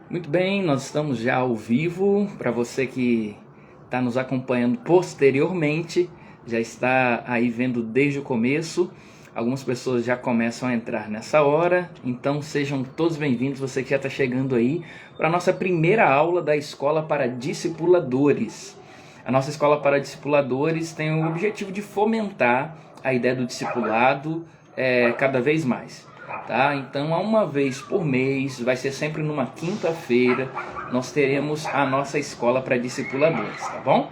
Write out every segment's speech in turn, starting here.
Muito bem, nós estamos já ao vivo. Para você que está nos acompanhando posteriormente, já está aí vendo desde o começo. Algumas pessoas já começam a entrar nessa hora, então sejam todos bem-vindos, você que já está chegando aí, para a nossa primeira aula da Escola para Discipuladores. A nossa Escola para Discipuladores tem o objetivo de fomentar a ideia do discipulado cada vez mais. Tá? Então, uma vez por mês, vai ser sempre numa quinta-feira, nós teremos a nossa escola para discipuladores, tá bom?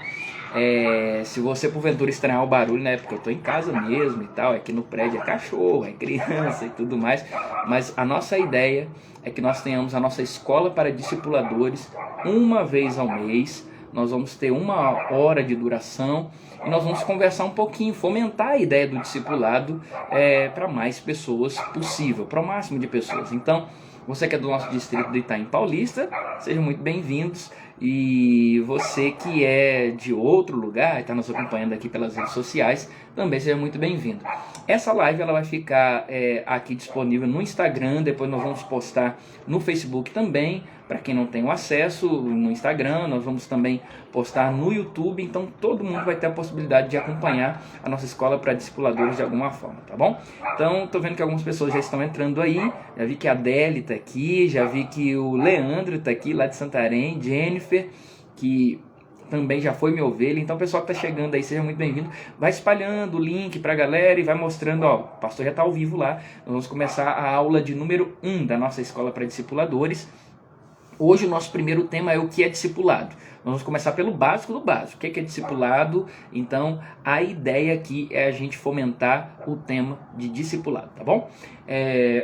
Se você porventura estranhar o barulho, né? Porque eu tô em casa mesmo e tal, aqui no prédio é cachorro, é criança e tudo mais, mas a nossa ideia é que nós tenhamos a nossa escola para discipuladores uma vez ao mês. Nós vamos ter 1 hora de duração e nós vamos conversar um pouquinho, fomentar a ideia do discipulado para mais pessoas possível, para o máximo de pessoas. Então, você que é do nosso distrito do Itaim Paulista, sejam muito bem-vindos. E você que é de outro lugar e está nos acompanhando aqui pelas redes sociais, também seja muito bem-vindo. Essa live ela vai ficar aqui disponível no Instagram, depois nós vamos postar no Facebook também, para quem não tem o acesso no Instagram, nós vamos também postar no YouTube, então todo mundo vai ter a possibilidade de acompanhar a nossa escola para discipuladores de alguma forma, tá bom? Então, tô vendo que algumas pessoas já estão entrando aí, já vi que a Adele tá aqui, já vi que o Leandro tá aqui, lá de Santarém, Jennifer, que também já foi minha ovelha. Então, o pessoal que está chegando aí, seja muito bem-vindo. Vai espalhando o link para a galera e vai mostrando, ó, o pastor já está ao vivo lá. Nós vamos começar a aula de número 1 da nossa escola para discipuladores. Hoje o nosso primeiro tema é o que é discipulado. Nós vamos começar pelo básico do básico. O que é discipulado? Então, a ideia aqui é a gente fomentar o tema de discipulado, tá bom?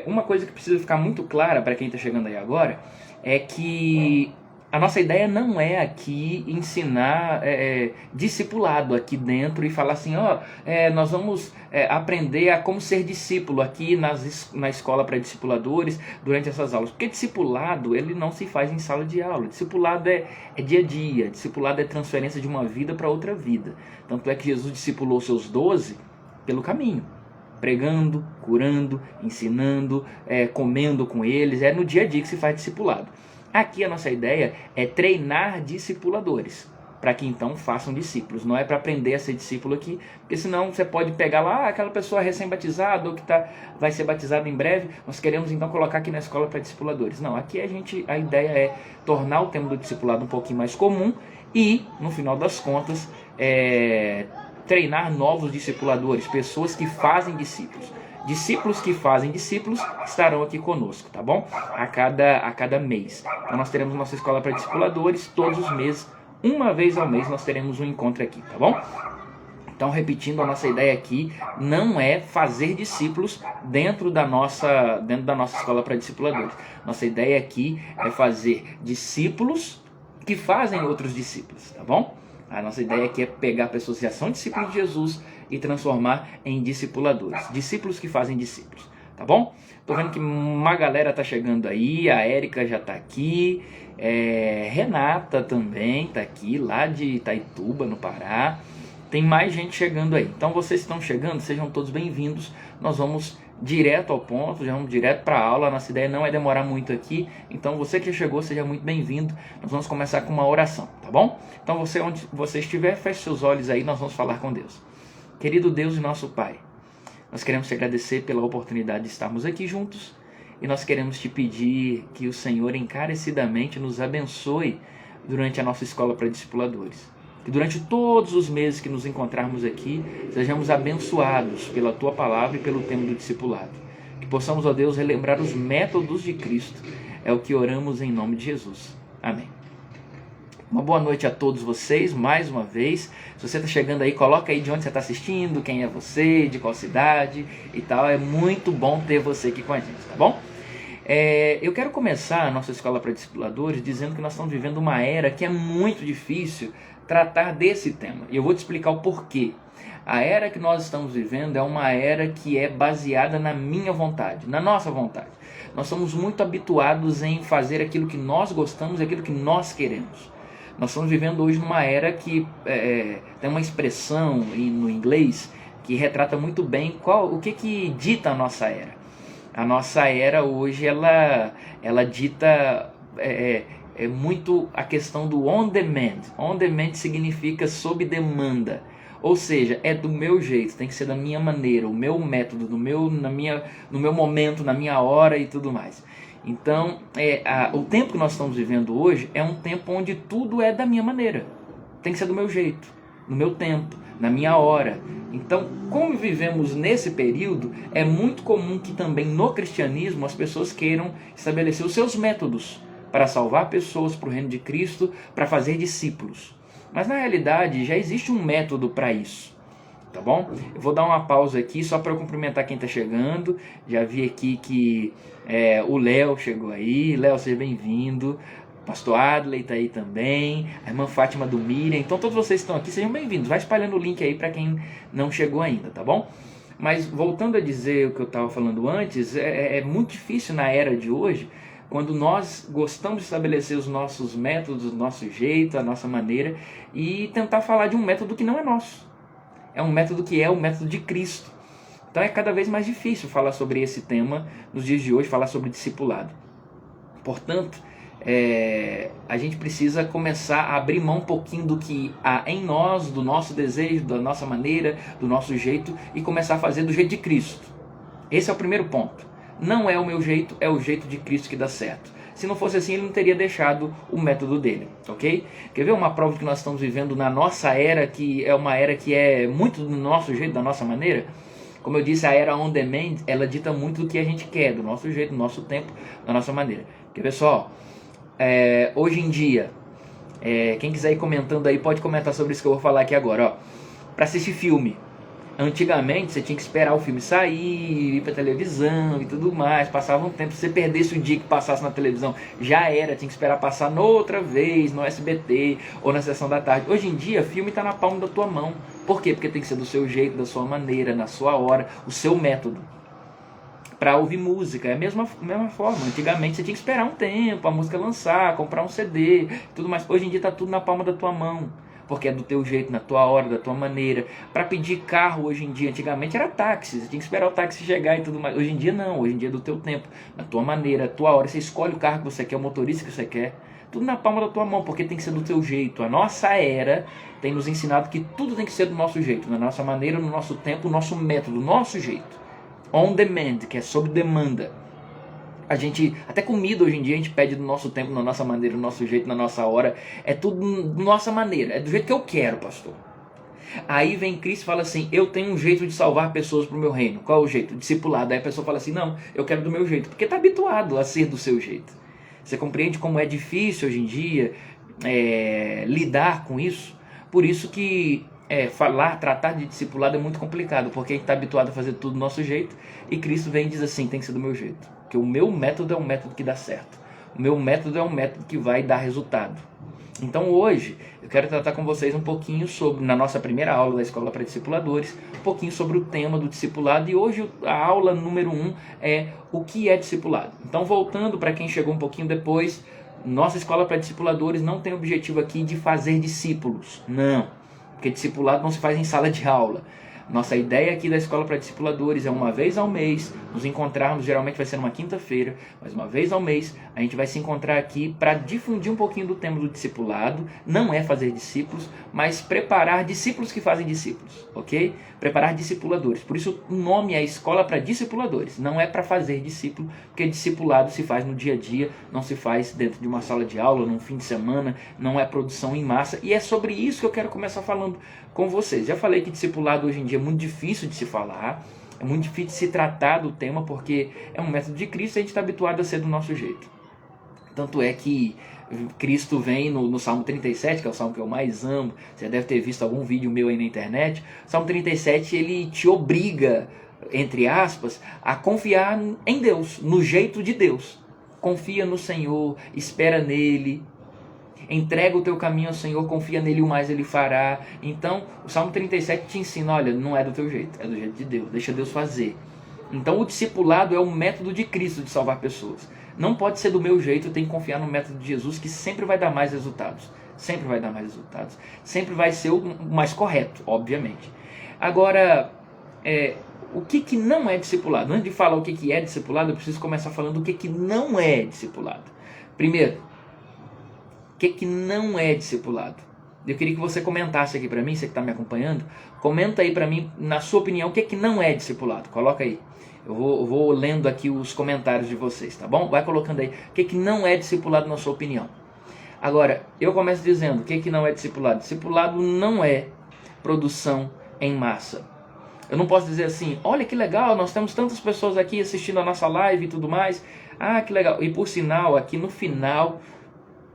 Uma coisa que precisa ficar muito clara para quem está chegando aí agora é que a nossa ideia não é aqui ensinar discipulado aqui dentro e falar assim, nós vamos aprender a como ser discípulo aqui na escola para discipuladores durante essas aulas. Porque discipulado, ele não se faz em sala de aula. Discipulado é dia a dia. Discipulado é transferência de uma vida para outra vida. Tanto é que Jesus discipulou seus 12 pelo caminho. Pregando, curando, ensinando, comendo com eles. É no dia a dia que se faz discipulado. Aqui a nossa ideia é treinar discipuladores, para que então façam discípulos. Não é para aprender a ser discípulo aqui, porque senão você pode pegar lá aquela pessoa recém-batizada ou que vai ser batizada em breve. Nós queremos então colocar aqui na escola para discipuladores. Não, aqui a ideia é tornar o tema do discipulado um pouquinho mais comum e, no final das contas, treinar novos discipuladores, pessoas que fazem discípulos. Discípulos que fazem discípulos estarão aqui conosco, tá bom? A cada mês. Então nós teremos nossa escola para discipuladores todos os meses. Uma vez ao mês nós teremos um encontro aqui, tá bom? Então, repetindo, a nossa ideia aqui não é fazer discípulos dentro da nossa escola para discipuladores. Nossa ideia aqui é fazer discípulos que fazem outros discípulos, tá bom? A nossa ideia aqui é pegar pessoas que já são discípulos de Jesus e transformar em discipuladores. Discípulos que fazem discípulos, tá bom? Tô vendo que uma galera tá chegando aí, a Érica já tá aqui, Renata também tá aqui, lá de Itaituba, no Pará. Tem mais gente chegando aí. Então vocês estão chegando, sejam todos bem-vindos. Nós vamos direto ao ponto, já vamos direto para a aula. Nossa ideia não é demorar muito aqui. Então você que chegou, seja muito bem-vindo. Nós vamos começar com uma oração, tá bom? Então você, onde você estiver, feche seus olhos aí, nós vamos falar com Deus. Querido Deus e nosso Pai, nós queremos te agradecer pela oportunidade de estarmos aqui juntos e nós queremos te pedir que o Senhor encarecidamente nos abençoe durante a nossa escola para discipuladores. Que durante todos os meses que nos encontrarmos aqui, sejamos abençoados pela Tua Palavra e pelo tema do discipulado. Que possamos, ó Deus, relembrar os métodos de Cristo. É o que oramos em nome de Jesus. Amém. Uma boa noite a todos vocês, mais uma vez. Se você está chegando aí, coloca aí de onde você está assistindo, quem é você, de qual cidade e tal. É muito bom ter você aqui com a gente, tá bom? Eu quero começar a nossa escola para discipuladores dizendo que nós estamos vivendo uma era que é muito difícil tratar desse tema. E eu vou te explicar o porquê. A era que nós estamos vivendo é uma era que é baseada na minha vontade, na nossa vontade. Nós somos muito habituados em fazer aquilo que nós gostamos, aquilo que nós queremos. Nós estamos vivendo hoje numa era que tem uma expressão no inglês que retrata muito bem o que dita a nossa era. A nossa era hoje, ela dita é muito a questão do on demand. On demand significa sob demanda. Ou seja, é do meu jeito, tem que ser da minha maneira, o meu método, no meu momento, na minha hora e tudo mais. Então, o tempo que nós estamos vivendo hoje é um tempo onde tudo é da minha maneira. Tem que ser do meu jeito, no meu tempo, na minha hora. Então, como vivemos nesse período, é muito comum que também no cristianismo as pessoas queiram estabelecer os seus métodos para salvar pessoas para o reino de Cristo, para fazer discípulos. Mas na realidade já existe um método para isso, tá bom? Eu vou dar uma pausa aqui só para eu cumprimentar quem está chegando. Já vi aqui que o Léo chegou aí. Léo, seja bem-vindo. Pastor Adley está aí também. A irmã Fátima do Miriam. Então todos vocês que estão aqui, sejam bem-vindos. Vai espalhando o link aí para quem não chegou ainda, tá bom? Mas voltando a dizer o que eu estava falando antes, é muito difícil na era de hoje, quando nós gostamos de estabelecer os nossos métodos, o nosso jeito, a nossa maneira, e tentar falar de um método que não é nosso. É um método que é o método de Cristo. Então é cada vez mais difícil falar sobre esse tema nos dias de hoje, falar sobre discipulado. Portanto, a gente precisa começar a abrir mão um pouquinho do que há em nós, do nosso desejo, da nossa maneira, do nosso jeito, e começar a fazer do jeito de Cristo. Esse é o primeiro ponto. Não é o meu jeito, é o jeito de Cristo que dá certo. Se não fosse assim, ele não teria deixado o método dele, ok? Quer ver uma prova que nós estamos vivendo na nossa era, que é uma era que é muito do nosso jeito, da nossa maneira? Como eu disse, a era on demand, ela dita muito do que a gente quer, do nosso jeito, do nosso tempo, da nossa maneira. Quer ver só? Hoje em dia, quem quiser ir comentando aí, pode comentar sobre isso que eu vou falar aqui agora. Para assistir filme, antigamente você tinha que esperar o filme sair, ir pra televisão e tudo mais, passava um tempo, se você perdesse o dia que passasse na televisão, já era, tinha que esperar passar noutra vez, no SBT ou na sessão da tarde. Hoje em dia, filme tá na palma da tua mão. Por quê? Porque tem que ser do seu jeito, da sua maneira, na sua hora, o seu método. Para ouvir música, é a mesma forma. Antigamente você tinha que esperar um tempo, a música lançar, comprar um CD, tudo mais. Hoje em dia tá tudo na palma da tua mão, porque é do teu jeito, na tua hora, da tua maneira. Para pedir carro hoje em dia, antigamente era táxi, você tinha que esperar o táxi chegar e tudo mais. Hoje em dia não, hoje em dia é do teu tempo, na tua maneira, na tua hora. Você escolhe o carro que você quer, o motorista que você quer, tudo na palma da tua mão, porque tem que ser do teu jeito. A nossa era tem nos ensinado que tudo tem que ser do nosso jeito, na nossa maneira, no nosso tempo, no nosso método, no nosso jeito. On demand, que é sob demanda. A gente, até comida hoje em dia a gente pede do nosso tempo, na nossa maneira, no nosso jeito, na nossa hora. É tudo da nossa maneira, é do jeito que eu quero, pastor. Aí vem Cristo e fala assim, eu tenho um jeito de salvar pessoas para o meu reino. Qual é o jeito? Discipulado. Aí a pessoa fala assim, não, eu quero do meu jeito, porque está habituado a ser do seu jeito. Você compreende como é difícil hoje em dia lidar com isso? Por isso que tratar de discipulado é muito complicado, porque a gente está habituado a fazer tudo do nosso jeito, e Cristo vem e diz assim, tem que ser do meu jeito, porque o meu método é um método que dá certo, o meu método é um método que vai dar resultado. Então hoje eu quero tratar com vocês um pouquinho sobre, na nossa primeira aula da Escola para Discipuladores, um pouquinho sobre o tema do discipulado, e hoje a aula número 1 é o que é discipulado. Então, voltando para quem chegou um pouquinho depois, nossa Escola para Discipuladores não tem o objetivo aqui de fazer discípulos, não. Porque discipulado não se faz em sala de aula. Nossa ideia aqui da Escola para Discipuladores é uma vez ao mês nos encontrarmos, geralmente vai ser numa quinta-feira, mas uma vez ao mês a gente vai se encontrar aqui para difundir um pouquinho do tema do discipulado. Não é fazer discípulos, mas preparar discípulos que fazem discípulos, ok? Preparar discipuladores. Por isso o nome é Escola para Discipuladores, não é para fazer discípulo, porque discipulado se faz no dia a dia, não se faz dentro de uma sala de aula, num fim de semana, não é produção em massa, e é sobre isso que eu quero começar falando com vocês. Já falei que discipulado hoje em dia é muito difícil de se falar, é muito difícil de se tratar do tema, porque é um método de Cristo e a gente está habituado a ser do nosso jeito. Tanto é que Cristo vem no Salmo 37, que é o salmo que eu mais amo, você deve ter visto algum vídeo meu aí na internet. O Salmo 37, ele te obriga, entre aspas, a confiar em Deus, no jeito de Deus. Confia no Senhor, espera nele, entrega o teu caminho ao Senhor, confia nele, o mais ele fará. Então, o Salmo 37 te ensina, olha, não é do teu jeito, é do jeito de Deus, deixa Deus fazer. Então, o discipulado é o método de Cristo de salvar pessoas. Não pode ser do meu jeito, eu tenho que confiar no método de Jesus, que sempre vai dar mais resultados. Sempre vai dar mais resultados. Sempre vai ser o mais correto, obviamente. Agora, o que não é discipulado? Antes de falar o que é discipulado, eu preciso começar falando o que não é discipulado. Primeiro, o que não é discipulado? Eu queria que você comentasse aqui para mim, você que está me acompanhando, comenta aí para mim, na sua opinião, o que não é discipulado? Coloca aí. Eu vou lendo aqui os comentários de vocês, tá bom? Vai colocando aí. O que não é discipulado na sua opinião? Agora, eu começo dizendo, o que não é discipulado? Discipulado não é produção em massa. Eu não posso dizer assim, olha que legal, nós temos tantas pessoas aqui assistindo a nossa live e tudo mais. Ah, que legal. E por sinal, aqui no final,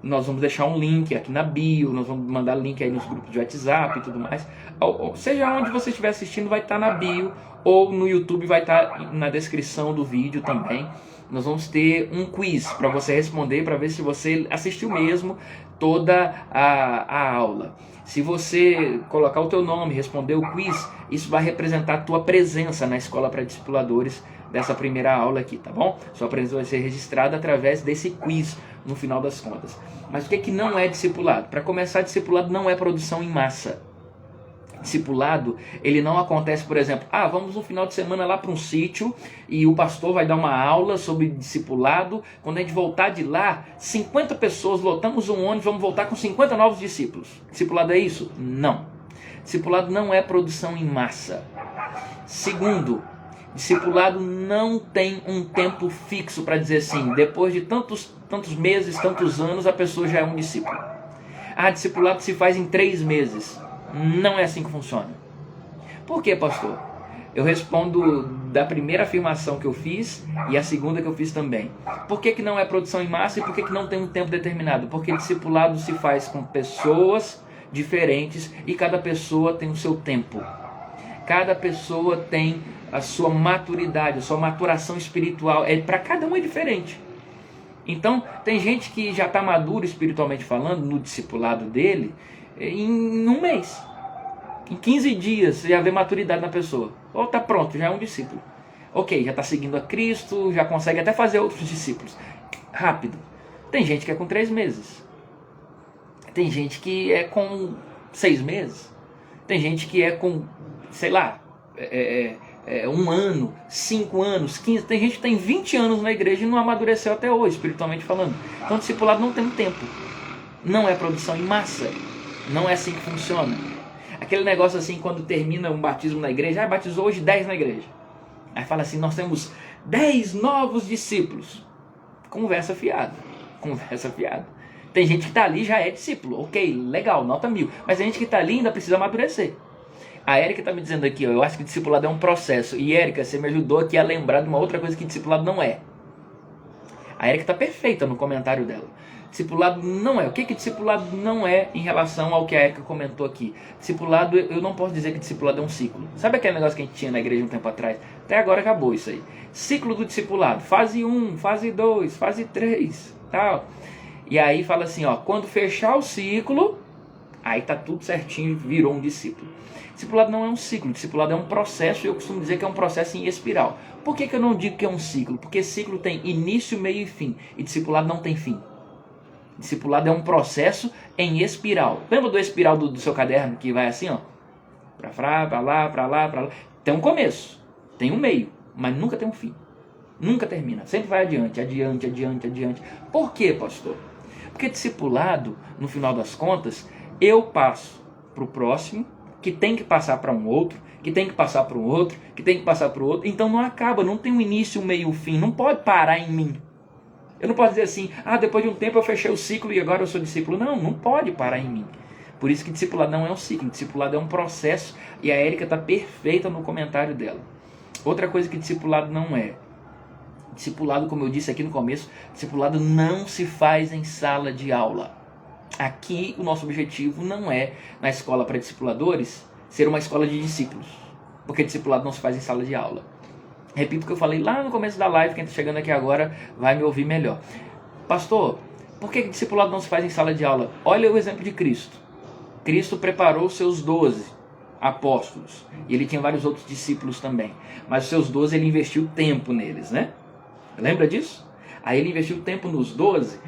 nós vamos deixar um link aqui na bio, nós vamos mandar link aí nos grupos de WhatsApp e tudo mais. Ou seja, onde você estiver assistindo vai estar na bio, ou no YouTube vai estar na descrição do vídeo também. Nós vamos ter um quiz para você responder, para ver se você assistiu mesmo toda a aula. Se você colocar o teu nome, responder o quiz, isso vai representar a tua presença na Escola para Discipuladores dessa primeira aula aqui, tá bom? Sua presença vai ser registrada através desse quiz no final das contas. Mas o que não é discipulado? Para começar, discipulado não é produção em massa. Discipulado, ele não acontece, por exemplo, vamos no final de semana lá para um sítio e o pastor vai dar uma aula sobre discipulado. Quando a gente voltar de lá, 50 pessoas, lotamos um ônibus, vamos voltar com 50 novos discípulos. Discipulado é isso? Não. Discipulado não é produção em massa. Segundo, discipulado não tem um tempo fixo para dizer assim, depois de tantos meses, tantos anos, a pessoa já é um discípulo. Discipulado se faz em 3 meses. Não é assim que funciona. Por quê, pastor? Eu respondo da primeira afirmação que eu fiz e a segunda que eu fiz também. Por que não é produção em massa e por que não tem um tempo determinado? Porque discipulado se faz com pessoas diferentes e cada pessoa tem o seu tempo. Cada pessoa tem a sua maturidade, a sua maturação espiritual. Para cada um é diferente. Então, tem gente que já está maduro espiritualmente falando, no discipulado dele, em um mês. Em 15 dias, você já vê maturidade na pessoa. Ou está pronto, já é um discípulo. Ok, já está seguindo a Cristo, já consegue até fazer outros discípulos. Rápido. Tem gente que é com 3 meses. Tem gente que é com 6 meses. Tem gente que é com, sei lá, 1 ano, 5 anos, 15. Tem gente que tem 20 anos na igreja e não amadureceu até hoje, espiritualmente falando. Então, discipulado não tem um tempo. Não é produção em massa. Não é assim que funciona. Aquele negócio assim, quando termina um batismo na igreja, batizou hoje 10 na igreja. Aí fala assim, nós temos 10 novos discípulos. Conversa fiada. Conversa fiada. Tem gente que está ali já é discípulo. Ok, legal, nota 1000. Mas tem gente que está ali e ainda precisa amadurecer. A Érica está me dizendo aqui, eu acho que discipulado é um processo. E Érica, você me ajudou aqui a lembrar de uma outra coisa que discipulado não é. A Érica está perfeita no comentário dela. Discipulado não é. O que discipulado não é em relação ao que a Érica comentou aqui? Discipulado, eu não posso dizer que discipulado é um ciclo. Sabe aquele negócio que a gente tinha na igreja um tempo atrás? Até agora acabou isso aí. Ciclo do discipulado. Fase 1, fase 2, fase 3, tal. E aí fala assim, quando fechar o ciclo, aí tá tudo certinho, virou um discípulo. Discipulado não é um ciclo, discipulado é um processo, e eu costumo dizer que é um processo em espiral. Por que eu não digo que é um ciclo? Porque ciclo tem início, meio e fim, e discipulado não tem fim. Discipulado é um processo em espiral. Lembra do espiral do seu caderno que vai assim, pra lá, pra lá, pra lá, pra lá. Tem um começo, tem um meio, mas nunca tem um fim. Nunca termina, sempre vai adiante, adiante, adiante, adiante. Por quê, pastor? Porque discipulado, no final das contas, eu passo para o próximo, que tem que passar para um outro, que tem que passar para um outro, que tem que passar para o outro. Então não acaba, não tem um início, um meio, um fim. Não pode parar em mim. Eu não posso dizer assim, depois de um tempo eu fechei o ciclo e agora eu sou discípulo. Não, não pode parar em mim. Por isso que discipulado não é um ciclo, discipulado é um processo. E a Érica está perfeita no comentário dela. Outra coisa que discipulado não é. Discipulado, como eu disse aqui no começo, discipulado não se faz em sala de aula. Aqui o nosso objetivo não é, na escola para discipuladores, ser uma escola de discípulos. Porque discipulado não se faz em sala de aula. Repito o que eu falei lá no começo da live, quem está chegando aqui agora vai me ouvir melhor. Pastor, por que discipulado não se faz em sala de aula? Olha o exemplo de Cristo. Cristo preparou os seus 12 apóstolos. E ele tinha vários outros discípulos também. Mas os seus 12 ele investiu tempo neles, né? Lembra disso? Aí ele investiu tempo nos 12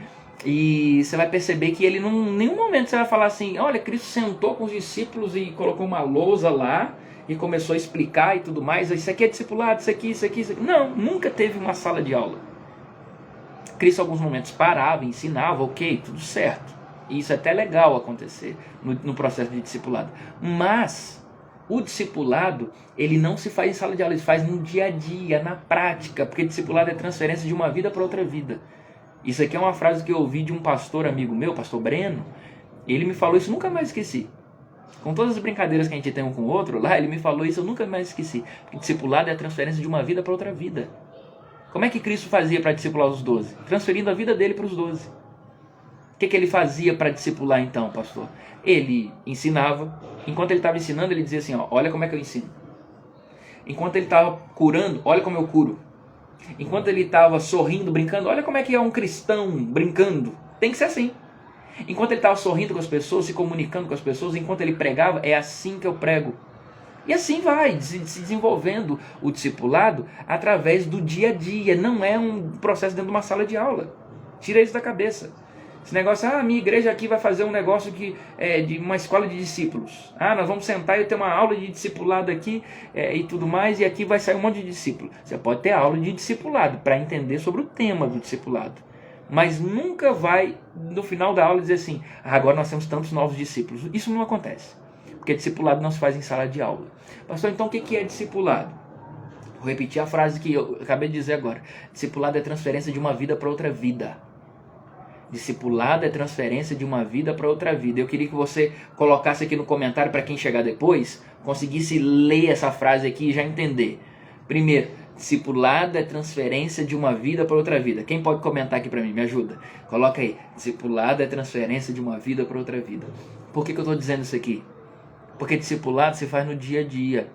e você vai perceber que ele, em nenhum momento você vai falar assim, olha, Cristo sentou com os discípulos e colocou uma lousa lá e começou a explicar e tudo mais, isso aqui é discipulado, isso aqui, isso aqui, isso aqui. Não, nunca teve uma sala de aula. Cristo em alguns momentos parava, ensinava, ok, tudo certo. E isso é até legal acontecer no processo de discipulado. Mas o discipulado, ele não se faz em sala de aula, ele se faz no dia a dia, na prática, porque discipulado é transferência de uma vida para outra vida. Isso aqui é uma frase que eu ouvi de um pastor amigo meu, pastor Breno. Ele me falou isso, nunca mais esqueci. Com todas as brincadeiras que a gente tem um com o outro, lá ele me falou isso, eu nunca mais esqueci. Porque discipulado é a transferência de uma vida para outra vida. Como é que Cristo fazia para discipular os 12? Transferindo a vida dele para os 12. O que ele fazia para discipular então, pastor? Ele ensinava. Enquanto ele estava ensinando, ele dizia assim, ó, olha como é que eu ensino. Enquanto ele estava curando, olha como eu curo. Enquanto ele estava sorrindo, brincando, olha como é que é um cristão brincando. Tem que ser assim. Enquanto ele estava sorrindo com as pessoas, se comunicando com as pessoas, enquanto ele pregava, é assim que eu prego. E assim vai se desenvolvendo o discipulado através do dia a dia. Não é um processo dentro de uma sala de aula. Tira isso da cabeça. Esse negócio, minha igreja aqui vai fazer um negócio de uma escola de discípulos. Nós vamos sentar e ter uma aula de discipulado aqui e tudo mais, e aqui vai sair um monte de discípulo. Você pode ter aula de discipulado para entender sobre o tema do discipulado. Mas nunca vai, no final da aula, dizer assim, agora nós temos tantos novos discípulos. Isso não acontece. Porque discipulado não se faz em sala de aula. Pastor, então o que é discipulado? Vou repetir a frase que eu acabei de dizer agora. Discipulado é transferência de uma vida para outra vida. Discipulado é transferência de uma vida para outra vida. Eu queria que você colocasse aqui no comentário, para quem chegar depois, conseguisse ler essa frase aqui e já entender. Primeiro, discipulado é transferência de uma vida para outra vida. Quem pode comentar aqui para mim? Me ajuda. Coloca aí. Discipulado é transferência de uma vida para outra vida. Por que eu estou dizendo isso aqui? Porque discipulado se faz no dia a dia.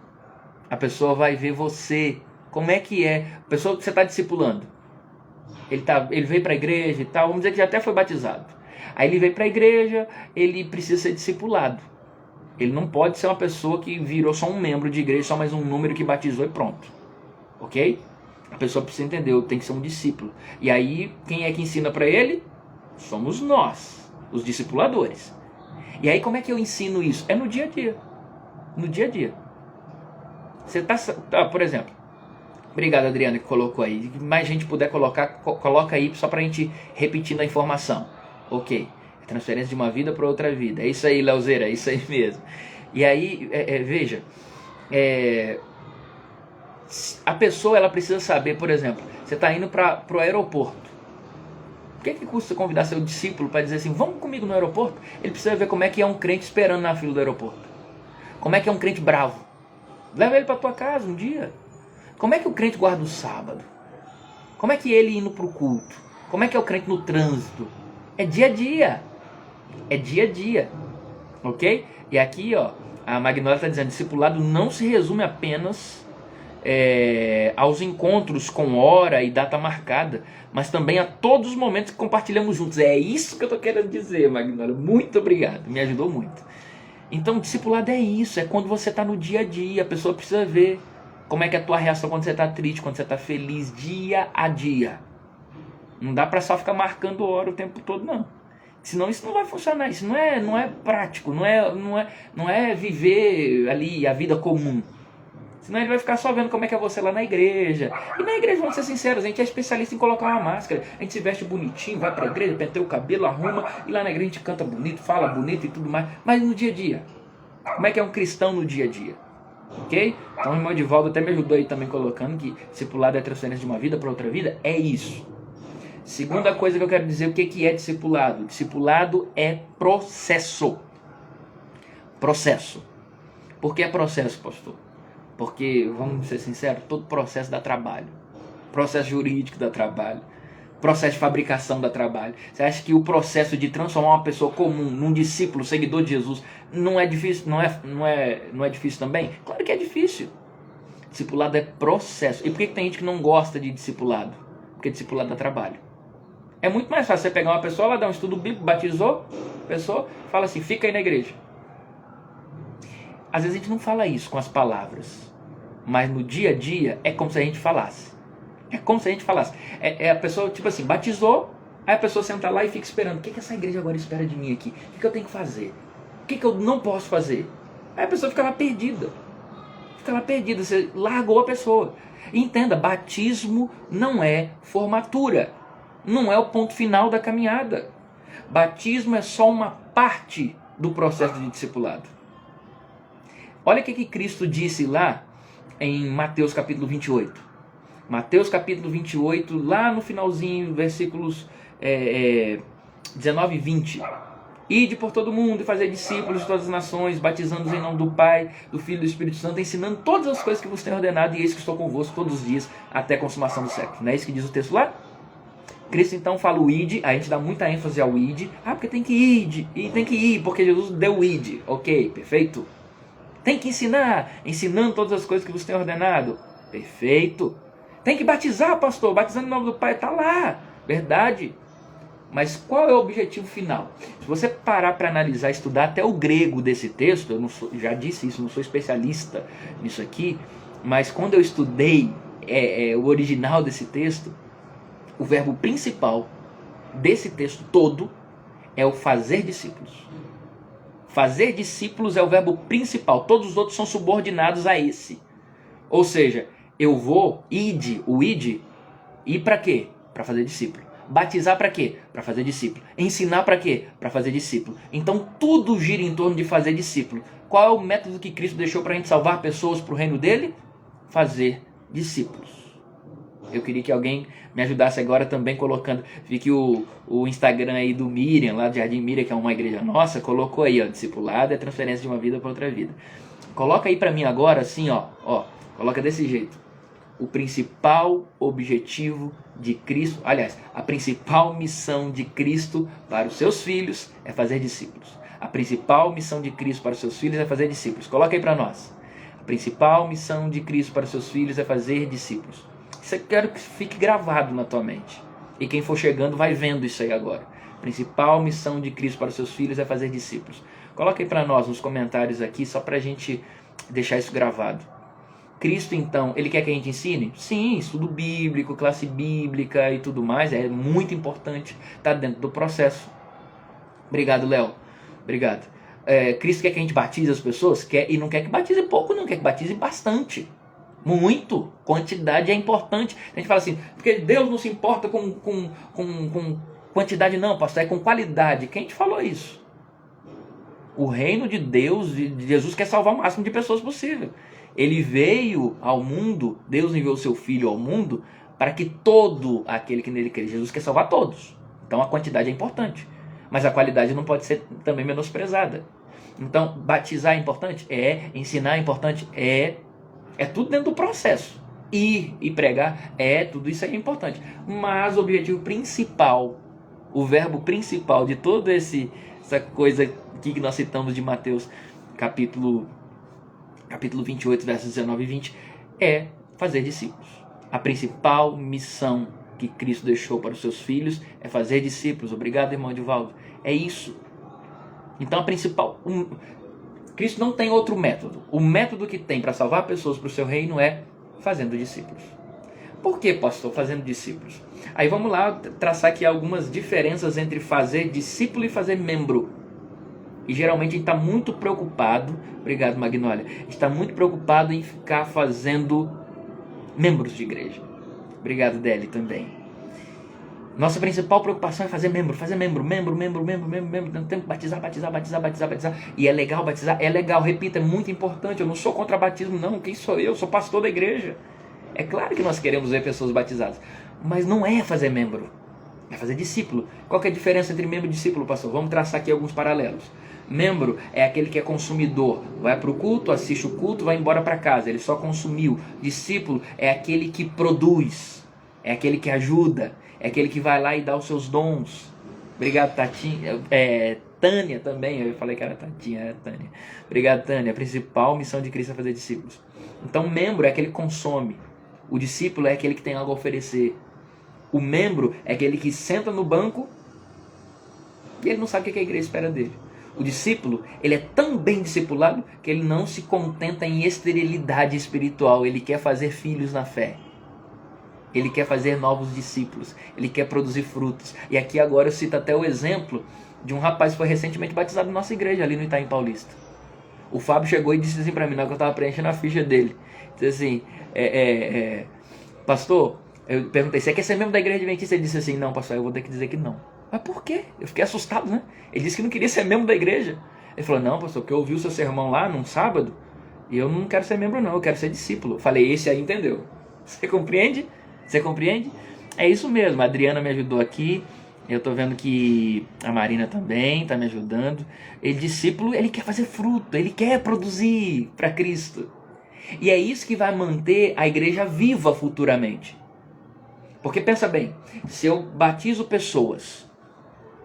A pessoa vai ver você. Como é que é? A pessoa que você está discipulando. Ele veio para a igreja e tal. Vamos dizer que já até foi batizado. Aí ele veio para a igreja, ele precisa ser discipulado. Ele não pode ser uma pessoa que virou só um membro de igreja, só mais um número que batizou e pronto. Ok? A pessoa precisa entender, tem que ser um discípulo. E aí, quem é que ensina para ele? Somos nós, os discipuladores. E aí, como é que eu ensino isso? É no dia a dia. No dia a dia. Você por exemplo, obrigado, Adriana, que colocou aí. Se mais gente puder colocar, coloca aí só pra gente repetindo a informação. Ok. Transferência de uma vida para outra vida. É isso aí, Leozeira, é isso aí mesmo. E aí, veja, a pessoa ela precisa saber, por exemplo, você está indo para o aeroporto. O que custa convidar seu discípulo para dizer assim, vamos comigo no aeroporto? Ele precisa ver como é que é um crente esperando na fila do aeroporto. Como é que é um crente bravo. Leva ele para tua casa um dia. Como é que o crente guarda o sábado? Como é que ele indo para o culto? Como é que é o crente no trânsito? É dia a dia. É dia a dia. Ok? E aqui, ó, a Magnólia está dizendo, discipulado não se resume apenas aos encontros com hora e data marcada, mas também a todos os momentos que compartilhamos juntos. É isso que eu estou querendo dizer, Magnólia. Muito obrigado, me ajudou muito. Então, discipulado é isso, é quando você está no dia a dia, a pessoa precisa ver como é que é a tua reação quando você está triste, quando você está feliz, dia a dia. Não dá para só ficar marcando hora o tempo todo, não. Senão isso não vai funcionar, isso não é prático, não é viver ali a vida comum. Senão ele vai ficar só vendo como é que é você lá na igreja. E na igreja, vamos ser sinceros, a gente é especialista em colocar uma máscara. A gente se veste bonitinho, vai pra igreja, penteia o cabelo, arruma. E lá na igreja a gente canta bonito, fala bonito e tudo mais. Mas no dia a dia, como é que é um cristão no dia a dia? Ok? Então o irmão Edivaldo até me ajudou aí também colocando que discipulado é transferência de uma vida para outra vida. É isso. Segunda coisa que eu quero dizer, o que é discipulado? Discipulado é processo. Processo. Por que é processo, pastor? Porque, vamos ser sinceros, todo processo dá trabalho. Processo jurídico dá trabalho. Processo de fabricação dá trabalho. Você acha que o processo de transformar uma pessoa comum num discípulo, seguidor de Jesus, não é difícil? Não é difícil também? Claro que é difícil. Discipulado é processo. E por que tem gente que não gosta de discipulado? Porque discipulado dá trabalho. É muito mais fácil você pegar uma pessoa, ela dá um estudo bíblico, batizou a pessoa, fala assim, fica aí na igreja. Às vezes a gente não fala isso com as palavras, mas no dia a dia é como se a gente falasse. É como se a gente falasse. A pessoa, tipo assim, batizou, aí a pessoa senta lá e fica esperando. O que essa igreja agora espera de mim aqui? O que eu tenho que fazer? O que eu não posso fazer? Aí a pessoa fica lá perdida. Fica lá perdida, você largou a pessoa. E entenda, batismo não é formatura. não é o ponto final da caminhada. Batismo é só uma parte do processo de discipulado. Olha o que Cristo disse lá em Mateus capítulo 28. Mateus capítulo 28, lá no finalzinho, versículos 19 e 20. Ide por todo mundo e fazer discípulos de todas as nações, batizando-os em nome do Pai, do Filho e do Espírito Santo, ensinando todas as coisas que vos tenho ordenado, e eis que estou convosco todos os dias, até a consumação do século. Não é isso que diz o texto lá? Cristo então fala o id, a gente dá muita ênfase ao id. Porque tem que ir, e tem que ir, porque Jesus deu o id. Ok, perfeito. Tem que ensinar, ensinando todas as coisas que vos tenho ordenado. Perfeito. Tem que batizar, pastor, batizando em nome do Pai, está lá. Verdade. Mas qual é o objetivo final? Se você parar para analisar, estudar até o grego desse texto, eu não sou, já disse isso, não sou especialista nisso aqui, mas quando eu estudei o original desse texto, o verbo principal desse texto todo é o fazer discípulos. Fazer discípulos é o verbo principal, todos os outros são subordinados a esse. Ou seja, eu vou, o id, ir para quê? Para fazer discípulo. Batizar para quê? Para fazer discípulo. Ensinar para quê? Para fazer discípulo. Então tudo gira em torno de fazer discípulo. Qual é o método que Cristo deixou para a gente salvar pessoas para o reino dele? Fazer discípulos. Eu queria que alguém me ajudasse agora também colocando. Vi que o Instagram aí do Miriam, lá do Jardim Miriam, que é uma igreja nossa, colocou aí, ó, discipulado é transferência de uma vida para outra vida. Coloca aí para mim agora, assim, ó, coloca desse jeito. O principal objetivo de Cristo, aliás, a principal missão de Cristo para os seus filhos é fazer discípulos. A principal missão de Cristo para os seus filhos é fazer discípulos. Coloca aí para nós. A principal missão de Cristo para os seus filhos é fazer discípulos. Isso eu quero que fique gravado na tua mente. E quem for chegando vai vendo isso aí agora. A principal missão de Cristo para os seus filhos é fazer discípulos. Coloca aí para nós nos comentários aqui, só para a gente deixar isso gravado. Cristo, então, ele quer que a gente ensine? Sim, estudo bíblico, classe bíblica e tudo mais, é muito importante, está dentro do processo. Obrigado, Léo. Obrigado. Cristo quer que a gente batize as pessoas? Quer, e não quer que batize pouco, não, quer que batize bastante. Muito. Quantidade é importante. A gente fala assim, porque Deus não se importa com quantidade não, pastor, é com qualidade. Quem te falou isso? O reino de Deus, de Jesus, quer salvar o máximo de pessoas possível. Ele veio ao mundo, Deus enviou o seu Filho ao mundo para que todo aquele que nele crê, Jesus quer salvar todos. Então a quantidade é importante, mas a qualidade não pode ser também menosprezada. Então batizar é importante? Ensinar é importante? É tudo dentro do processo. Ir e pregar, tudo isso é importante. Mas o objetivo principal, o verbo principal de toda essa coisa aqui que nós citamos de Mateus, capítulo 28, versos 19 e 20, é fazer discípulos. A principal missão que Cristo deixou para os seus filhos é fazer discípulos. Obrigado, irmão Edivaldo. É isso. Então, Cristo não tem outro método. O método que tem para salvar pessoas para o seu reino é fazendo discípulos. Por que, pastor, fazendo discípulos? Aí vamos lá traçar aqui algumas diferenças entre fazer discípulo e fazer membro. E geralmente a gente está muito preocupado, obrigado Magnólia, a gente está muito preocupado em ficar fazendo membros de igreja. Obrigado Deli também. Nossa principal preocupação é fazer membro. Temos que batizar. E é legal batizar? É legal, repita, é muito importante. Eu não sou contra batismo não, quem sou eu? Sou pastor da igreja. É claro que nós queremos ver pessoas batizadas, mas não é fazer membro, é fazer discípulo. Qual que é a diferença entre membro e discípulo, pastor? Vamos traçar aqui alguns paralelos. Membro é aquele que é consumidor, vai para o culto, assiste o culto, vai embora para casa, ele só consumiu. Discípulo é aquele que produz, é aquele que ajuda, é aquele que vai lá e dá os seus dons. Obrigado, Tatinha. Tânia também, eu falei que era Tatinha, era Tânia. Obrigado, Tânia. A principal missão de Cristo é fazer discípulos. Então, membro é aquele que consome, o discípulo é aquele que tem algo a oferecer. O membro é aquele que senta no banco e ele não sabe o que a igreja espera dele. O discípulo, ele é tão bem discipulado que ele não se contenta em esterilidade espiritual. Ele quer fazer filhos na fé. Ele quer fazer novos discípulos. Ele quer produzir frutos. E aqui agora eu cito até o exemplo de um rapaz que foi recentemente batizado na nossa igreja, ali no Itaim Paulista. O Fábio chegou e disse assim para mim, na hora que eu estava preenchendo a ficha dele. Disse assim, pastor, Eu perguntei, você quer ser membro da igreja adventista? Ele disse assim, não, pastor, eu vou ter que dizer que não. Mas por quê? Eu fiquei assustado, né? Ele disse que não queria ser membro da igreja. Ele falou, não, pastor, porque eu ouvi o seu sermão lá num sábado e eu não quero ser membro não, eu quero ser discípulo. Eu falei, esse aí entendeu. Você compreende? Você compreende? É isso mesmo, a Adriana me ajudou aqui, eu tô vendo que a Marina também tá me ajudando. Ele, discípulo, ele quer fazer fruto, ele quer produzir para Cristo. E é isso que vai manter a igreja viva futuramente. Porque pensa bem, se eu batizo pessoas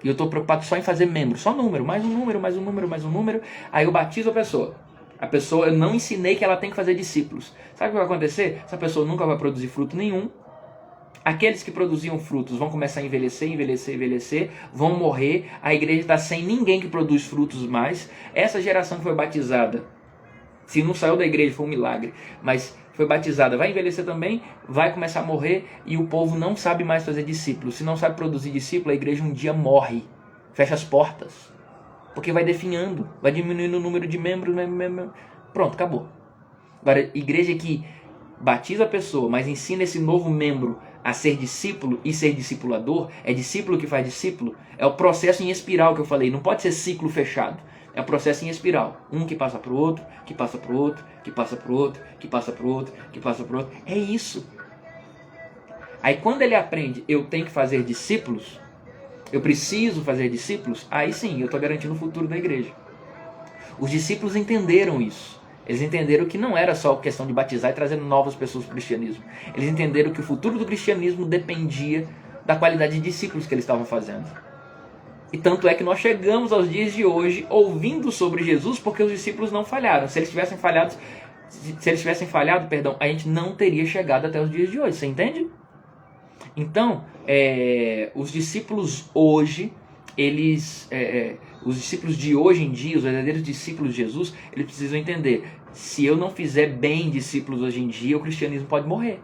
e eu estou preocupado só em fazer membro, só número, mais um número, mais um número, mais um número, aí eu batizo a pessoa. A pessoa, eu não ensinei que ela tem que fazer discípulos. Sabe o que vai acontecer? Essa pessoa nunca vai produzir fruto nenhum. Aqueles que produziam frutos vão começar a envelhecer, envelhecer, envelhecer, vão morrer. A igreja está sem ninguém que produz frutos mais. Essa geração que foi batizada, se não saiu da igreja foi um milagre, mas foi batizada, vai envelhecer também, vai começar a morrer e o povo não sabe mais fazer discípulos. Se não sabe produzir discípulo, a igreja um dia morre, fecha as portas, porque vai definhando, vai diminuindo o número de membros, pronto, acabou. Agora, igreja que batiza a pessoa, mas ensina esse novo membro a ser discípulo e ser discipulador, é discípulo que faz discípulo, é o processo em espiral que eu falei, não pode ser ciclo fechado. É um processo em espiral. Um que passa para o outro, que passa para o outro, que passa para o outro, que passa para o outro, que passa para o outro. É isso. Aí quando ele aprende, eu tenho que fazer discípulos, eu preciso fazer discípulos, aí sim, eu estou garantindo o futuro da igreja. Os discípulos entenderam isso. Eles entenderam que não era só questão de batizar e trazer novas pessoas para o cristianismo. Eles entenderam que o futuro do cristianismo dependia da qualidade de discípulos que eles estavam fazendo. E tanto é que nós chegamos aos dias de hoje ouvindo sobre Jesus porque os discípulos não falharam. Se eles tivessem falhado, a gente não teria chegado até os dias de hoje. Você entende? Então, os discípulos hoje, os discípulos de hoje em dia, os verdadeiros discípulos de Jesus, eles precisam entender: se eu não fizer bem discípulos hoje em dia, o cristianismo pode morrer.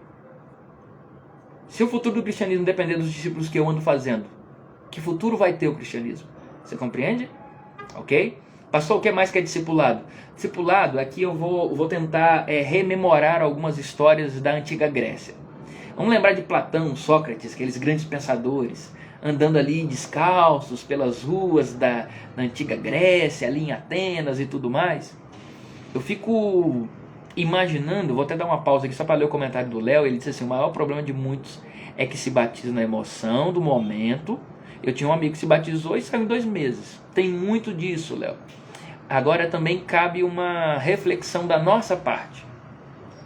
Se o futuro do cristianismo depender dos discípulos que eu ando fazendo, que futuro vai ter o cristianismo? Você compreende? Ok? Pastor, o que mais que é discipulado? Discipulado, aqui eu vou tentar rememorar algumas histórias da antiga Grécia. Vamos lembrar de Platão, Sócrates, aqueles grandes pensadores, andando ali descalços pelas ruas da antiga Grécia, ali em Atenas e tudo mais. Eu fico imaginando, vou até dar uma pausa aqui só para ler o comentário do Léo. Ele disse assim: o maior problema de muitos é que se batizam na emoção do momento. Eu tinha um amigo que se batizou e saiu em 2 meses. Tem muito disso, Léo. Agora também cabe uma reflexão da nossa parte.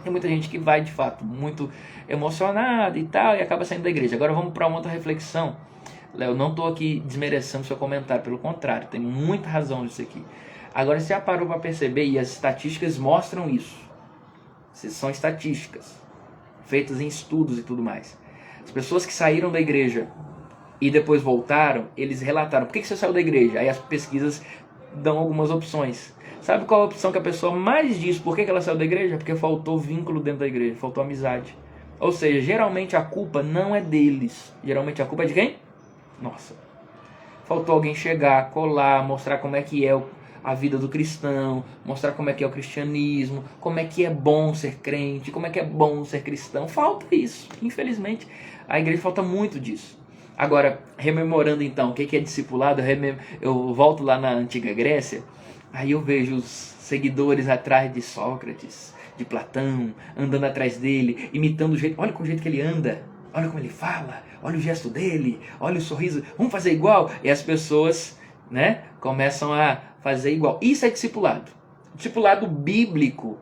Tem muita gente que vai, de fato, muito emocionada e tal, e acaba saindo da igreja. Agora vamos para uma outra reflexão. Léo, não estou aqui desmerecendo seu comentário, pelo contrário, tem muita razão nisso aqui. Agora, você já parou para perceber, e as estatísticas mostram isso. São estatísticas, feitas em estudos e tudo mais. As pessoas que saíram da igreja e depois voltaram, eles relataram: por que você saiu da igreja? Aí as pesquisas dão algumas opções. Sabe qual a opção que a pessoa mais diz por que ela saiu da igreja? Porque faltou vínculo dentro da igreja, faltou amizade. Ou seja, geralmente a culpa não é deles. Geralmente a culpa é de quem? Nossa. Faltou alguém chegar, colar, mostrar como é que é a vida do cristão, mostrar como é que é o cristianismo, como é que é bom ser crente, como é que é bom ser cristão. Falta isso. Infelizmente, a igreja falta muito disso. Agora, rememorando então o que é discipulado, eu volto lá na antiga Grécia, aí eu vejo os seguidores atrás de Sócrates, de Platão, andando atrás dele, imitando o jeito, olha o jeito que ele anda, olha como ele fala, olha o gesto dele, olha o sorriso, vamos fazer igual? E as pessoas, né, começam a fazer igual. Isso é discipulado. Discipulado bíblico,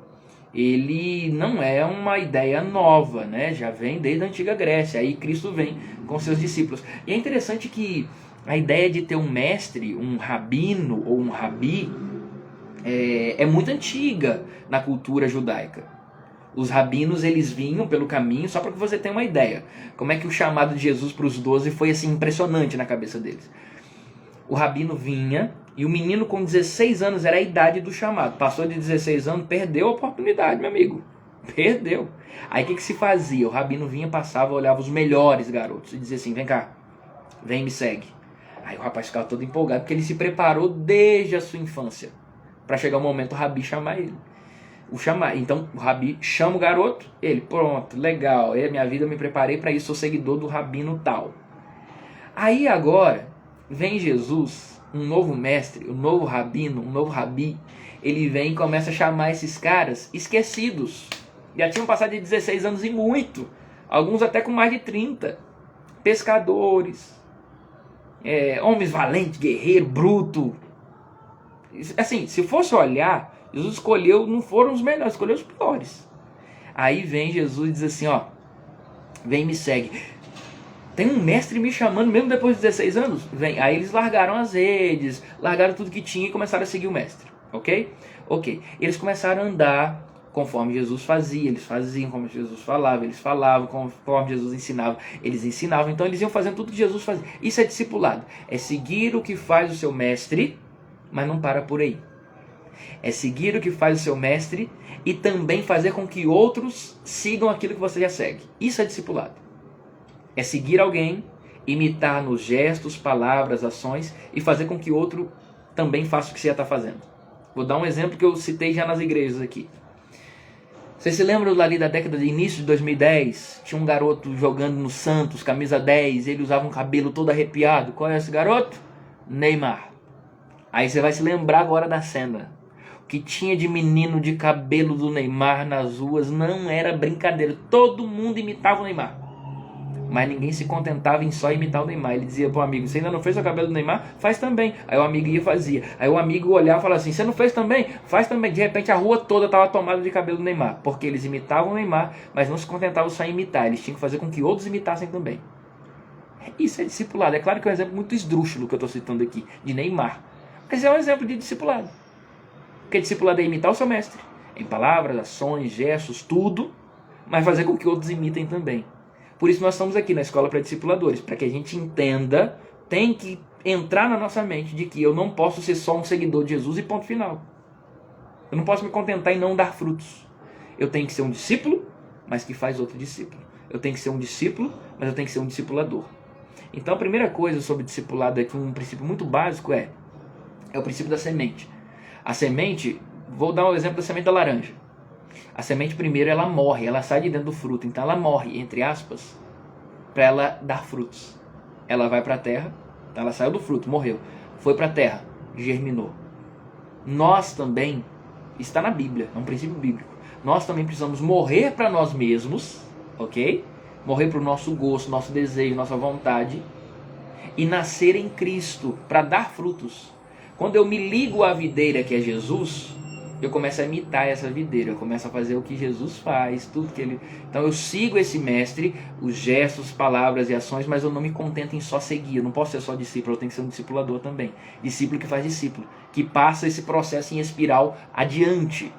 ele não é uma ideia nova, né? Já vem desde a antiga Grécia. Aí Cristo vem com seus discípulos. E é interessante que a ideia de ter um mestre, um rabino ou um rabi, é muito antiga na cultura judaica. Os rabinos, eles vinham pelo caminho, só para que você tenha uma ideia. Como é que o chamado de Jesus para os 12 foi assim impressionante na cabeça deles. O rabino vinha, e o menino com 16 anos era a idade do chamado. Passou de 16 anos, perdeu a oportunidade, meu amigo. Perdeu. Aí o que se fazia? O rabino vinha, passava, olhava os melhores garotos e dizia assim: vem cá, vem, me segue. Aí o rapaz ficava todo empolgado, porque ele se preparou desde a sua infância para chegar o momento o rabi chamar ele. Então o Rabi chama o garoto, ele, pronto, legal, minha vida eu me preparei para isso, sou seguidor do rabino tal. Aí agora vem Jesus, um novo mestre, um novo rabino, um novo rabi, ele vem e começa a chamar esses caras esquecidos. Já tinham passado de 16 anos e muito, alguns até com mais de 30. Pescadores, homens valentes, guerreiro, bruto. Assim, se fosse olhar, Jesus escolheu, não foram os melhores, escolheu os piores. Aí vem Jesus e diz assim, ó, vem e me segue. Tem um mestre me chamando mesmo depois de 16 anos? Vem. Aí eles largaram as redes, largaram tudo que tinha e começaram a seguir o mestre, ok? Ok. Eles começaram a andar conforme Jesus fazia, eles faziam como Jesus falava, eles falavam conforme Jesus ensinava, eles ensinavam, então eles iam fazendo tudo que Jesus fazia. Isso é discipulado, é seguir o que faz o seu mestre, mas não para por aí. É seguir o que faz o seu mestre e também fazer com que outros sigam aquilo que você já segue. Isso é discipulado. É seguir alguém, imitar nos gestos, palavras, ações e fazer com que outro também faça o que você já está fazendo. Vou dar um exemplo que eu citei já nas igrejas aqui. Vocês se lembram ali da década de início de 2010? Tinha um garoto jogando no Santos, camisa 10, ele usava um cabelo todo arrepiado. Qual é esse garoto? Neymar. Aí você vai se lembrar agora da cena. O que tinha de menino de cabelo do Neymar nas ruas não era brincadeira. Todo mundo imitava o Neymar. Mas ninguém se contentava em só imitar o Neymar. Ele dizia para o amigo, você ainda não fez o cabelo do Neymar? Faz também. Aí o amigo ia e fazia. Aí o amigo olhava e falava assim, você não fez também? Faz também. De repente a rua toda estava tomada de cabelo do Neymar. Porque eles imitavam o Neymar, mas não se contentavam só em imitar. Eles tinham que fazer com que outros imitassem também. Isso é discipulado. É claro que é um exemplo muito esdrúxulo que eu estou citando aqui, de Neymar. Mas é um exemplo de discipulado. Porque discipulado é imitar o seu mestre. Em palavras, ações, gestos, tudo. Mas fazer com que outros imitem também. Por isso nós estamos aqui na Escola para Discipuladores, para que a gente entenda, tem que entrar na nossa mente de que eu não posso ser só um seguidor de Jesus e ponto final. Eu não posso me contentar em não dar frutos. Eu tenho que ser um discípulo, mas que faz outro discípulo. Eu tenho que ser um discípulo, mas eu tenho que ser um discipulador. Então a primeira coisa sobre discipulado aqui, um princípio muito básico é o princípio da semente. A semente, vou dar um exemplo da semente da laranja. A semente primeiro ela morre, ela sai de dentro do fruto, então ela morre, entre aspas, para ela dar frutos. Ela vai para a terra, então ela saiu do fruto, morreu, foi para a terra, germinou. Nós também, está na Bíblia, é um princípio bíblico, nós também precisamos morrer para nós mesmos, ok? Morrer para o nosso gosto, nosso desejo, nossa vontade, e nascer em Cristo para dar frutos. Quando eu me ligo à videira que é Jesus, eu começo a imitar essa videira, eu começo a fazer o que Jesus faz, tudo que ele... Então eu sigo esse mestre, os gestos, palavras e ações, mas eu não me contento em só seguir, eu não posso ser só discípulo, eu tenho que ser um discipulador também. Discípulo que faz discípulo, que passa esse processo em espiral adiante.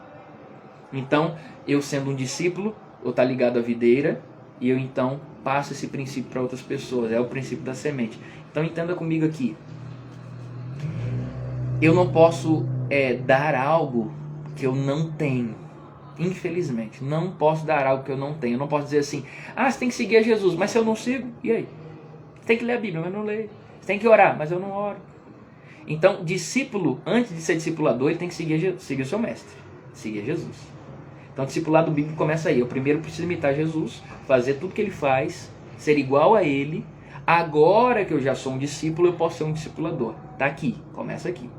Então, eu sendo um discípulo, eu estou ligado à videira, e eu então passo esse princípio para outras pessoas, é o princípio da semente. Então entenda comigo aqui, eu não posso dar algo que eu não tenho, infelizmente, não posso dar algo que eu não tenho, eu não posso dizer assim, você tem que seguir a Jesus, mas se eu não sigo, e aí? Você tem que ler a Bíblia, mas eu não leio, você tem que orar, mas eu não oro. Então, discípulo, antes de ser discipulador, ele tem que seguir o seu mestre, seguir Jesus. Então, o discipulado bíblico começa aí, eu primeiro preciso imitar Jesus, fazer tudo que ele faz, ser igual a ele, agora que eu já sou um discípulo, eu posso ser um discipulador, tá aqui, começa aqui.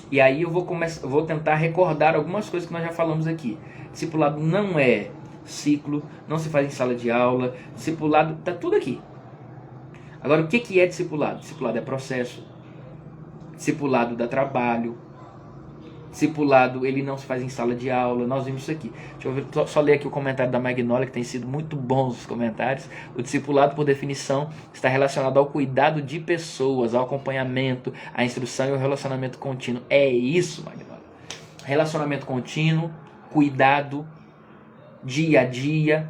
E aí eu vou tentar recordar algumas coisas que nós já falamos aqui. Discipulado não é ciclo, não se faz em sala de aula. Discipulado está tudo aqui. Agora, o que é discipulado? Discipulado é processo. Discipulado dá trabalho. Discipulado, ele não se faz em sala de aula. Nós vimos isso aqui. Deixa eu ver, só ler aqui o comentário da Magnolia, que tem sido muito bons os comentários. O discipulado, por definição, está relacionado ao cuidado de pessoas, ao acompanhamento, à instrução e ao relacionamento contínuo. É isso, Magnolia. Relacionamento contínuo, cuidado, dia a dia.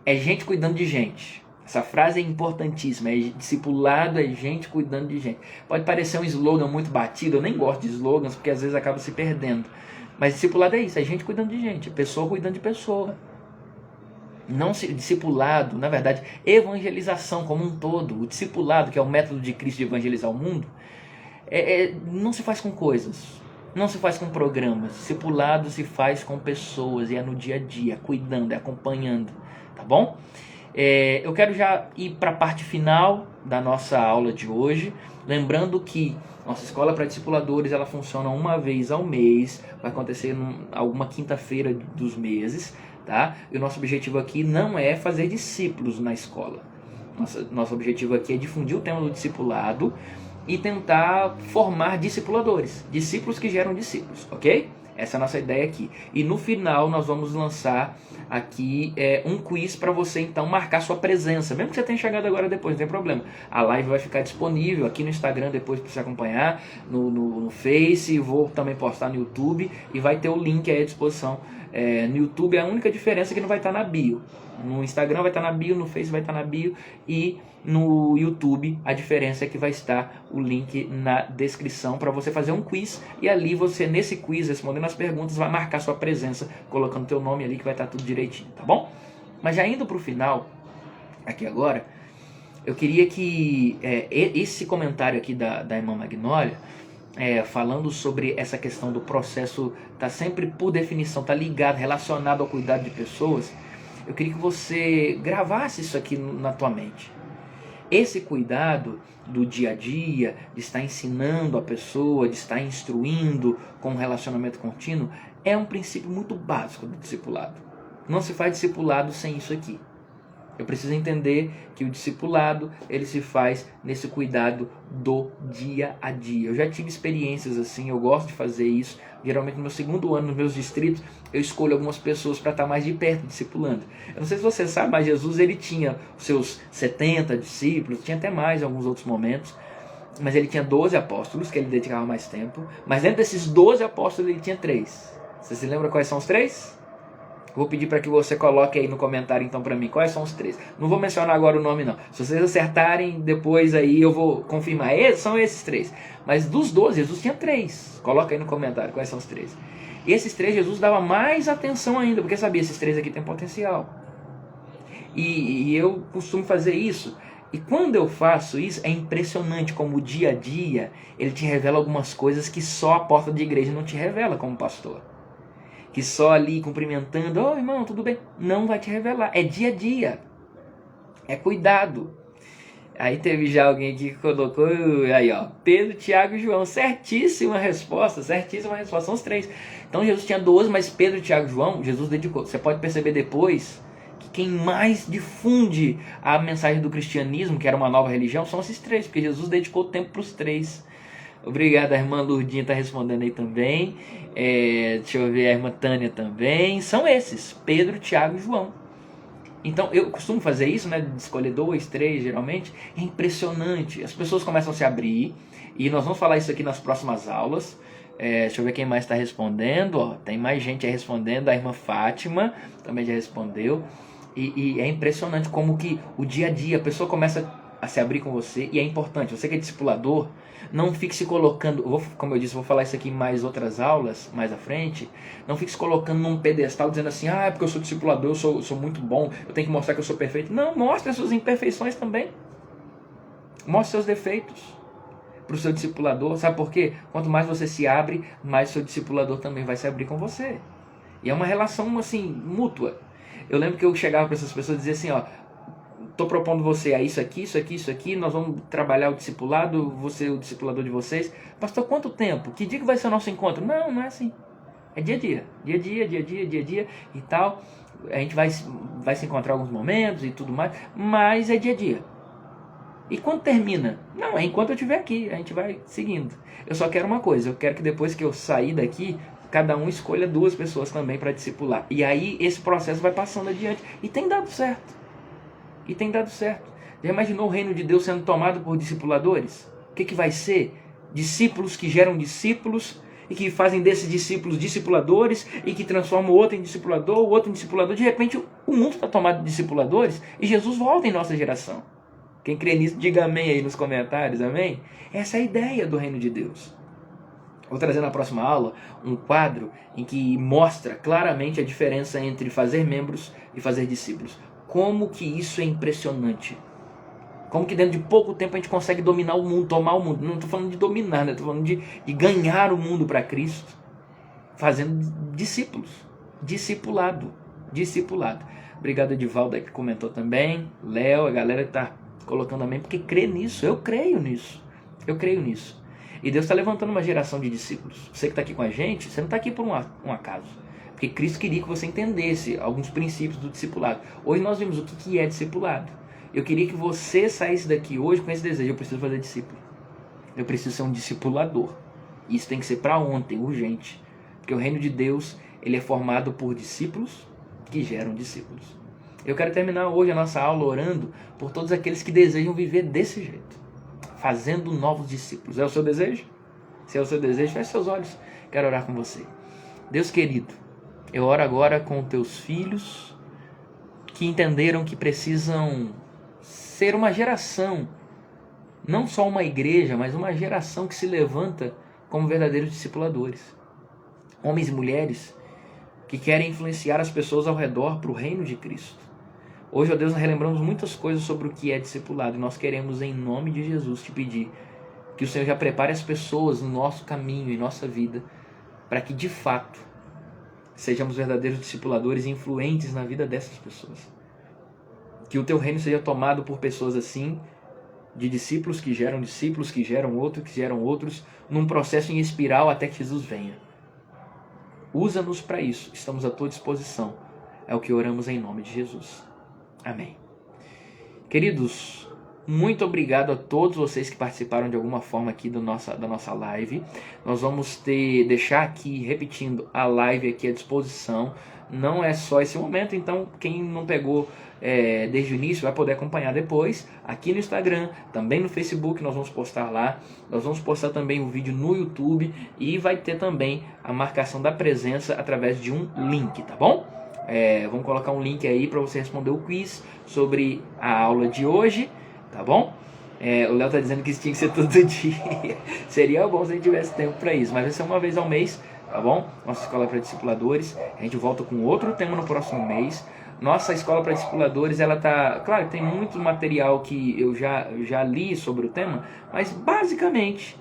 É gente cuidando de gente. Essa frase é importantíssima, discipulado é gente cuidando de gente. Pode parecer um slogan muito batido, eu nem gosto de slogans, porque às vezes acaba se perdendo. Mas discipulado é isso, é gente cuidando de gente, pessoa cuidando de pessoa. Não discipulado, na verdade, evangelização como um todo. O discipulado, que é o método de Cristo de evangelizar o mundo, não se faz com coisas. Não se faz com programas. Discipulado se faz com pessoas, e é no dia a dia, cuidando, é acompanhando, tá bom? Eu quero já ir para a parte final da nossa aula de hoje, lembrando que nossa escola para discipuladores, ela funciona uma vez ao mês, vai acontecer alguma quinta-feira dos meses, tá? E o nosso objetivo aqui não é fazer discípulos na escola. Nosso objetivo aqui é difundir o tema do discipulado e tentar formar discipuladores, discípulos que geram discípulos, ok? Essa é a nossa ideia aqui. E no final nós vamos lançar aqui um quiz para você então marcar sua presença. Mesmo que você tenha chegado agora depois, não tem problema. A live vai ficar disponível aqui no Instagram depois para você acompanhar, no Face, vou também postar no YouTube e vai ter o link aí à disposição. No YouTube a única diferença é que não vai estar na bio. No Instagram vai estar na bio, no Face vai estar na bio e no YouTube a diferença é que vai estar o link na descrição para você fazer um quiz e ali você, nesse quiz, respondendo as perguntas, vai marcar sua presença, colocando teu nome ali que vai estar tudo direitinho, tá bom? Mas já indo para o final, aqui agora, eu queria que esse comentário aqui da irmã Magnólia, falando sobre essa questão do processo, tá sempre por definição, tá ligado, relacionado ao cuidado de pessoas, eu queria que você gravasse isso aqui na tua mente. Esse cuidado do dia a dia, de estar ensinando a pessoa, de estar instruindo com um relacionamento contínuo, é um princípio muito básico do discipulado. Não se faz discipulado sem isso aqui. Eu preciso entender que o discipulado, ele se faz nesse cuidado do dia a dia. Eu já tive experiências assim, eu gosto de fazer isso. Geralmente no meu segundo ano, nos meus distritos, eu escolho algumas pessoas para estar mais de perto discipulando. Eu não sei se você sabe, mas Jesus ele tinha os seus 70 discípulos, tinha até mais em alguns outros momentos. Mas ele tinha 12 apóstolos, que ele dedicava mais tempo. Mas dentro desses 12 apóstolos ele tinha 3. Você se lembra quais são os 3? Vou pedir para que você coloque aí no comentário então para mim quais são os 3. Não vou mencionar agora o nome não. Se vocês acertarem, depois aí eu vou confirmar. São esses 3. Mas dos 12, Jesus tinha 3. Coloca aí no comentário quais são os 3. E esses 3 Jesus dava mais atenção ainda, porque sabia, esses 3 aqui têm potencial. E eu costumo fazer isso. E quando eu faço isso, é impressionante como o dia a dia ele te revela algumas coisas que só a porta de igreja não te revela como pastor. Que só ali cumprimentando, irmão, tudo bem? Não vai te revelar, é dia a dia, é cuidado. Aí teve já alguém aqui que colocou, aí ó, Pedro, Tiago e João, certíssima resposta, são os 3. Então Jesus tinha 12, mas Pedro, Tiago e João, Jesus dedicou. Você pode perceber depois que quem mais difunde a mensagem do cristianismo, que era uma nova religião, são esses 3, porque Jesus dedicou tempo para os 3. Obrigado, a irmã Lourdinha está respondendo aí também. Deixa eu ver, a irmã Tânia também. São esses, Pedro, Tiago e João. Então, eu costumo fazer isso, né? De escolher 2, 3, geralmente. É impressionante. As pessoas começam a se abrir. E nós vamos falar isso aqui nas próximas aulas. Deixa eu ver quem mais está respondendo. Tem mais gente aí respondendo. A irmã Fátima também já respondeu. E é impressionante como que o dia a dia a pessoa começa a se abrir com você. E é importante, você que é discipulador, não fique se colocando, como eu disse, vou falar isso aqui em mais outras aulas, mais à frente, não fique se colocando num pedestal dizendo assim, porque eu sou discipulador, eu sou muito bom, eu tenho que mostrar que eu sou perfeito. Não, mostre as suas imperfeições também. Mostre seus defeitos para o seu discipulador. Sabe por quê? Quanto mais você se abre, mais o seu discipulador também vai se abrir com você. E é uma relação assim, mútua. Eu lembro que eu chegava para essas pessoas e dizia assim, estou propondo você a isso aqui, nós vamos trabalhar o discipulado, você o discipulador de vocês. Pastor, quanto tempo? Que dia que vai ser o nosso encontro? Não é assim. É dia a dia e tal. A gente vai se encontrar alguns momentos e tudo mais, mas é dia a dia. E quando termina? Não, é enquanto eu estiver aqui, a gente vai seguindo. Eu só quero uma coisa, eu quero que depois que eu sair daqui, cada um escolha 2 pessoas também para discipular. E aí esse processo vai passando adiante. E tem dado certo. Já imaginou o reino de Deus sendo tomado por discipuladores? O que vai ser? Discípulos que geram discípulos e que fazem desses discípulos discipuladores e que transformam o outro em discipulador, o outro em discipulador. De repente o mundo está tomado de discipuladores e Jesus volta em nossa geração. Quem crê nisso, diga amém aí nos comentários, amém? Essa é a ideia do reino de Deus. Vou trazer na próxima aula um quadro em que mostra claramente a diferença entre fazer membros e fazer discípulos. Como que isso é impressionante. Como que dentro de pouco tempo a gente consegue dominar o mundo, tomar o mundo. Não estou falando de dominar, né? Estou falando de ganhar o mundo para Cristo, fazendo discípulos, discipulado. Obrigado, Edivaldo, que comentou também, Léo, a galera que está colocando amém, porque crê nisso, eu creio nisso. E Deus está levantando uma geração de discípulos. Você que está aqui com a gente, você não está aqui por um acaso. Porque Cristo queria que você entendesse alguns princípios do discipulado. Hoje nós vimos o que é discipulado. Eu queria que você saísse daqui hoje com esse desejo. Eu preciso fazer discípulo. Eu preciso ser um discipulador. Isso tem que ser para ontem, urgente. Porque o reino de Deus, ele é formado por discípulos que geram discípulos. Eu quero terminar hoje a nossa aula orando por todos aqueles que desejam viver desse jeito, fazendo novos discípulos. É o seu desejo? Se é o seu desejo, feche seus olhos. Quero orar com você. Deus querido, eu oro agora com teus filhos que entenderam que precisam ser uma geração, não só uma igreja, mas uma geração que se levanta como verdadeiros discipuladores. Homens e mulheres que querem influenciar as pessoas ao redor para o reino de Cristo. Hoje, ó Deus, nós relembramos muitas coisas sobre o que é discipulado e nós queremos, em nome de Jesus, te pedir que o Senhor já prepare as pessoas no nosso caminho, em nossa vida, para que, de fato, sejamos verdadeiros discipuladores e influentes na vida dessas pessoas. Que o teu reino seja tomado por pessoas assim, de discípulos, que geram outros, num processo em espiral até que Jesus venha. Usa-nos para isso, estamos à tua disposição. É o que oramos em nome de Jesus. Amém. Queridos, muito obrigado a todos vocês que participaram de alguma forma aqui da nossa live. Nós vamos deixar aqui, repetindo, a live aqui à disposição. Não é só esse momento, então quem não pegou desde o início vai poder acompanhar depois, aqui no Instagram, também no Facebook, nós vamos postar lá. Nós vamos postar também o vídeo no YouTube e vai ter também a marcação da presença através de um link, tá bom? Vamos colocar um link aí para você responder o quiz sobre a aula de hoje, tá bom? O Léo tá dizendo que isso tinha que ser todo dia. Seria bom se a gente tivesse tempo para isso, mas vai ser uma vez ao mês, tá bom? Nossa escola para discipuladores. A gente volta com outro tema no próximo mês. Nossa escola para discipuladores, ela tá... Claro, tem muito material que eu já li sobre o tema, mas basicamente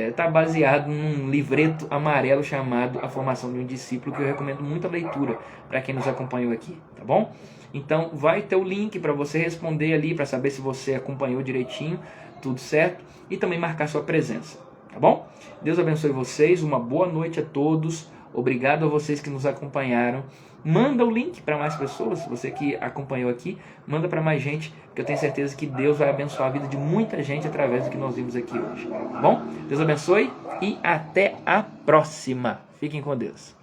está baseado num livreto amarelo chamado A Formação de um Discípulo, que eu recomendo muito a leitura para quem nos acompanhou aqui, tá bom? Então vai ter o link para você responder ali, para saber se você acompanhou direitinho, tudo certo, e também marcar sua presença, tá bom? Deus abençoe vocês, uma boa noite a todos, obrigado a vocês que nos acompanharam. Manda o link para mais pessoas, você que acompanhou aqui, manda para mais gente, porque eu tenho certeza que Deus vai abençoar a vida de muita gente através do que nós vimos aqui hoje, tá bom? Deus abençoe e até a próxima. Fiquem com Deus.